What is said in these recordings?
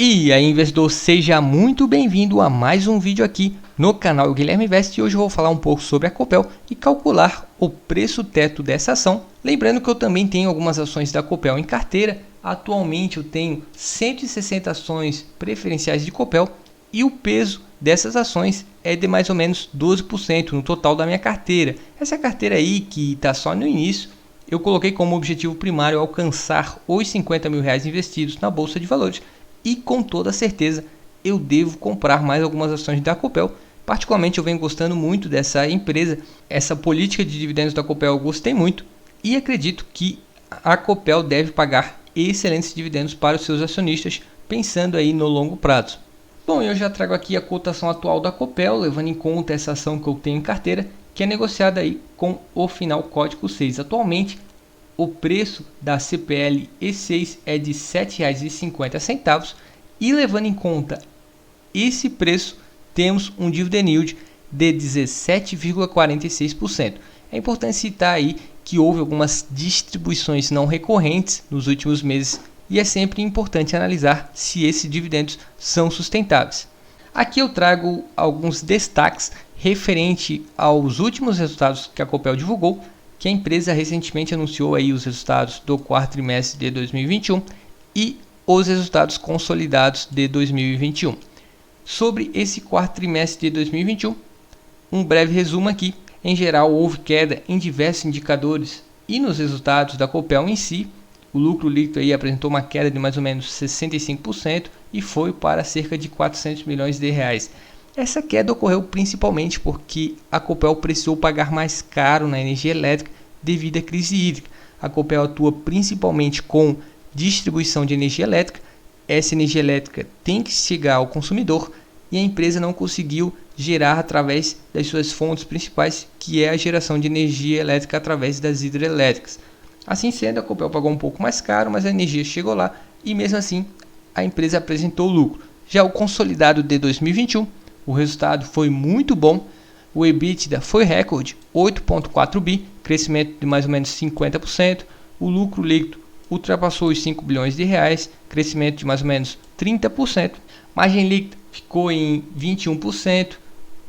E aí, investidor, seja muito bem-vindo a mais um vídeo aqui no canal Guilherme Invest. E hoje eu vou falar um pouco sobre a Copel e calcular o preço teto dessa ação. Lembrando que eu também tenho algumas ações da Copel em carteira. Atualmente eu tenho 160 ações preferenciais de Copel e o peso dessas ações é de mais ou menos 12% no total da minha carteira. Essa carteira aí que está só no início, eu coloquei como objetivo primário alcançar os 50 mil reais investidos na Bolsa de Valores. E com toda certeza eu devo comprar mais algumas ações da Copel. Particularmente eu venho gostando muito dessa empresa. Essa política de dividendos da Copel eu gostei muito. E acredito que a Copel deve pagar excelentes dividendos para os seus acionistas, pensando aí no longo prazo. Bom, eu já trago aqui a cotação atual da Copel, levando em conta essa ação que eu tenho em carteira, que é negociada aí com o final código 6. Atualmente o preço da CPL E6 é de R$ 7,50 e levando em conta esse preço, temos um dividend yield de 17,46%. É importante citar aí que houve algumas distribuições não recorrentes nos últimos meses e é sempre importante analisar se esses dividendos são sustentáveis. Aqui eu trago alguns destaques referente aos últimos resultados que a Copel divulgou, que a empresa recentemente anunciou aí os resultados do quarto trimestre de 2021 e os resultados consolidados de 2021. Sobre esse quarto trimestre de 2021, um breve resumo aqui. Em geral, houve queda em diversos indicadores e nos resultados da Copel em si. O lucro líquido aí apresentou uma queda de mais ou menos 65% e foi para cerca de 400 milhões de reais. Essa queda ocorreu principalmente porque a Copel precisou pagar mais caro na energia elétrica devido à crise hídrica. A Copel atua principalmente com distribuição de energia elétrica. Essa energia elétrica tem que chegar ao consumidor e a empresa não conseguiu gerar através das suas fontes principais, que é a geração de energia elétrica através das hidrelétricas. Assim sendo, a Copel pagou um pouco mais caro, mas a energia chegou lá e mesmo assim a empresa apresentou lucro. Já o consolidado de 2021, o resultado foi muito bom. O EBITDA foi recorde, 8,4 bi, crescimento de mais ou menos 50%. O lucro líquido ultrapassou os 5 bilhões de reais, crescimento de mais ou menos 30%. Margem líquida ficou em 21%,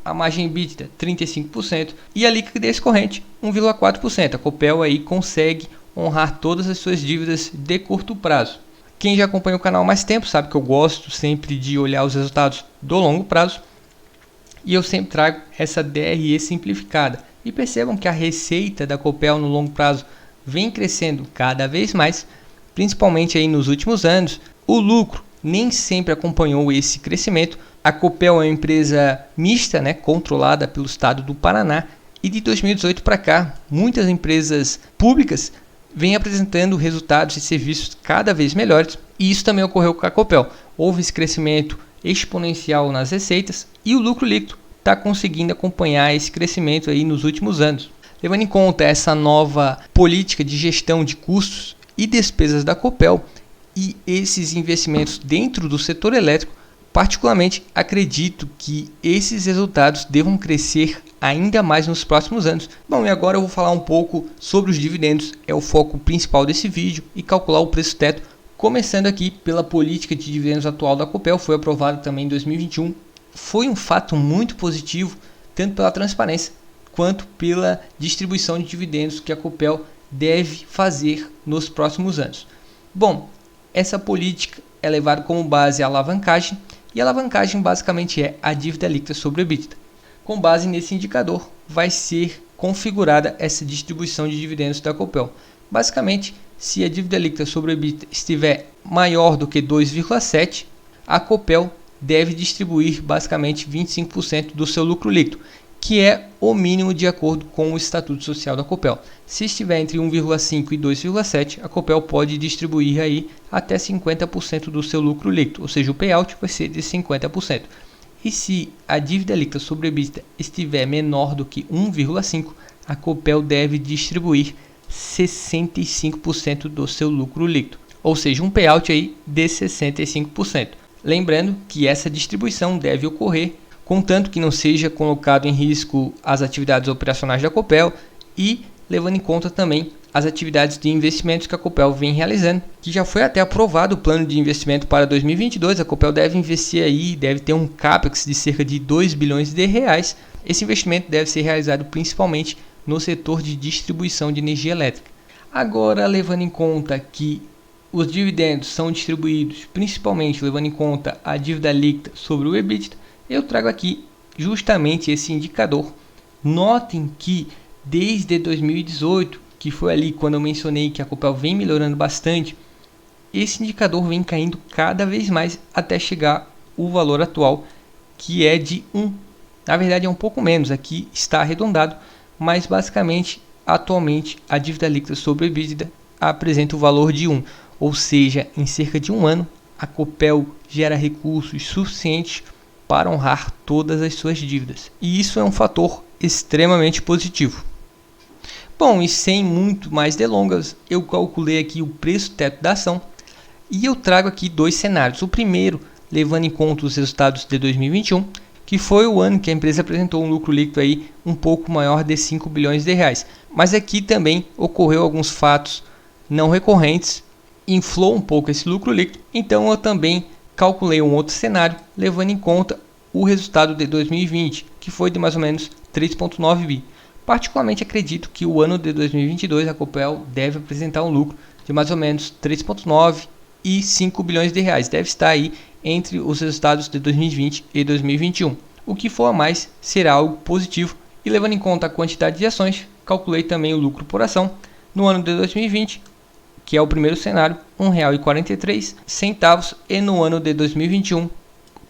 a margem EBITDA 35% e a liquidez corrente 1,4%. A Copel aí consegue honrar todas as suas dívidas de curto prazo. Quem já acompanha o canal há mais tempo sabe que eu gosto sempre de olhar os resultados do longo prazo. E eu sempre trago essa DRE simplificada. E percebam que a receita da Copel no longo prazo vem crescendo cada vez mais, principalmente aí nos últimos anos. O lucro nem sempre acompanhou esse crescimento. A Copel é uma empresa mista, controlada pelo estado do Paraná. E de 2018 para cá, muitas empresas públicas vêm apresentando resultados e serviços cada vez melhores. E isso também ocorreu com a Copel. Houve esse crescimento exponencial nas receitas e o lucro líquido está conseguindo acompanhar esse crescimento aí nos últimos anos. Levando em conta essa nova política de gestão de custos e despesas da Copel e esses investimentos dentro do setor elétrico, particularmente acredito que esses resultados devam crescer ainda mais nos próximos anos. Bom, e agora eu vou falar um pouco sobre os dividendos, é o foco principal desse vídeo, e calcular o preço teto. Começando aqui pela política de dividendos atual da Copel, foi aprovada também em 2021. Foi um fato muito positivo, tanto pela transparência quanto pela distribuição de dividendos que a Copel deve fazer nos próximos anos. Bom, essa política é levada como base a alavancagem, e a alavancagem basicamente é a dívida líquida sobre o EBITDA. Com base nesse indicador, vai ser configurada essa distribuição de dividendos da Copel. Basicamente, se a dívida líquida sobre o EBITDA estiver maior do que 2,7, a Copel deve distribuir basicamente 25% do seu lucro líquido, que é o mínimo de acordo com o Estatuto Social da Copel. Se estiver entre 1,5 e 2,7, a Copel pode distribuir aí até 50% do seu lucro líquido, ou seja, o payout vai ser de 50%. E se a dívida líquida sobre o EBITDA estiver menor do que 1,5, a Copel deve distribuir 65% do seu lucro líquido, ou seja, um payout aí de 65%. Lembrando que essa distribuição deve ocorrer contanto que não seja colocado em risco as atividades operacionais da Copel e levando em conta também as atividades de investimentos que a Copel vem realizando, que já foi até aprovado o plano de investimento para 2022. A Copel deve investir aí, deve ter um capex de cerca de 2 bilhões de reais. Esse investimento deve ser realizado principalmente no setor de distribuição de energia elétrica. Agora, levando em conta que os dividendos são distribuídos principalmente levando em conta a dívida líquida sobre o EBITDA, eu trago aqui justamente esse indicador. Notem que desde 2018, que foi ali quando eu mencionei que a Copel vem melhorando bastante, esse indicador vem caindo cada vez mais até chegar o valor atual, que é de 1. Na verdade é um pouco menos, aqui está arredondado, mas basicamente atualmente a dívida líquida sobre o EBITDA apresenta o valor de 1, ou seja, em cerca de um ano a Copel gera recursos suficientes para honrar todas as suas dívidas, e isso é um fator extremamente positivo. Bom, e sem muito mais delongas, eu calculei aqui o preço teto da ação e eu trago aqui dois cenários. O primeiro, levando em conta os resultados de 2021, que foi o ano que a empresa apresentou um lucro líquido aí um pouco maior de 5 bilhões de reais. Mas aqui também ocorreu alguns fatos não recorrentes, inflou um pouco esse lucro líquido, então eu também calculei um outro cenário, levando em conta o resultado de 2020, que foi de mais ou menos 3,9 bi. Particularmente acredito que o ano de 2022 a Copel deve apresentar um lucro de mais ou menos 3,9 e 5 bilhões de reais. Deve estar aí entre os resultados de 2020 e 2021. O que for a mais será algo positivo. E levando em conta a quantidade de ações, calculei também o lucro por ação no ano de 2020, que é o primeiro cenário, R$ 1,43, e no ano de 2021,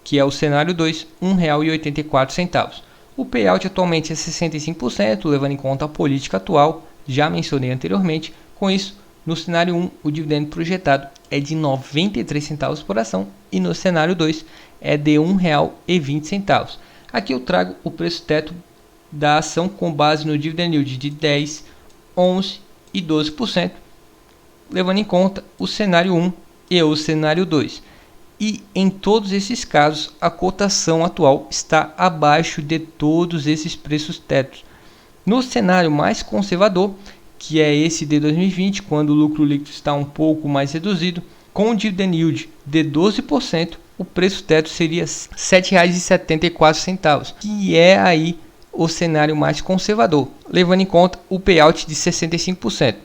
que é o cenário 2, R$ 1,84. O payout atualmente é 65%, levando em conta a política atual, já mencionei anteriormente. Com isso, no cenário 1, o dividendo projetado é de 93 centavos por ação e no cenário 2 é de R$ 1,20. Aqui eu trago o preço teto da ação com base no dividend yield de 10, 11 e 12%, levando em conta o cenário 1 e o cenário 2. E em todos esses casos, a cotação atual está abaixo de todos esses preços tetos. No cenário mais conservador, que é esse de 2020, quando o lucro líquido está um pouco mais reduzido, com o dividend yield de 12%, o preço teto seria R$ 7,74, que é aí o cenário mais conservador, levando em conta o payout de 65%.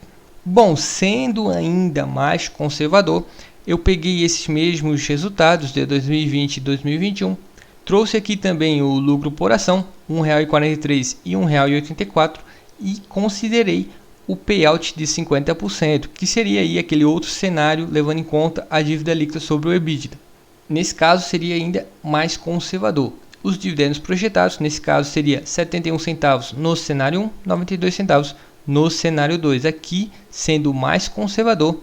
Bom, sendo ainda mais conservador, eu peguei esses mesmos resultados de 2020 e 2021, trouxe aqui também o lucro por ação, R$ 1,43 e R$ 1,84, e considerei o payout de 50%, que seria aí aquele outro cenário levando em conta a dívida líquida sobre o EBITDA. Nesse caso seria ainda mais conservador. Os dividendos projetados, nesse caso, seria 71 centavos no cenário 1, 92 centavos no cenário 2. Aqui, sendo mais conservador,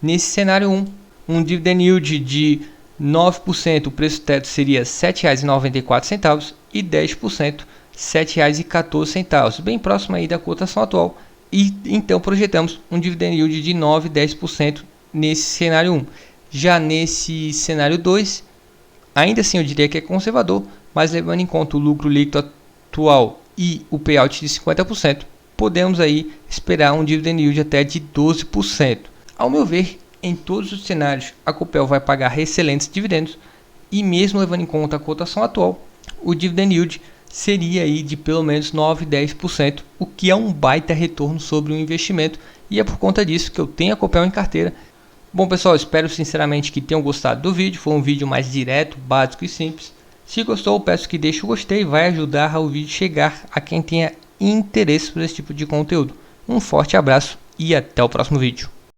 nesse cenário 1, um dividend yield de 9%, o preço teto seria R$ 7,94 e 10%, R$ 7,14, bem próximo aí da cotação atual. E então projetamos um dividend yield de 9 e 10% nesse cenário 1. Já nesse cenário 2, ainda assim eu diria que é conservador, mas levando em conta o lucro líquido atual e o payout de 50%, podemos aí esperar um dividend yield até de 12%. Ao meu ver, em todos os cenários, a Copel vai pagar excelentes dividendos e mesmo levando em conta a cotação atual, o dividend yield seria aí de pelo menos 9 e 10%, o que é um baita retorno sobre o investimento, e é por conta disso que eu tenho a Copel em carteira. Bom pessoal, espero sinceramente que tenham gostado do vídeo, foi um vídeo mais direto, básico e simples. Se gostou, peço que deixe o gostei, vai ajudar o vídeo chegar a quem tenha interesse por esse tipo de conteúdo. Um forte abraço e até o próximo vídeo.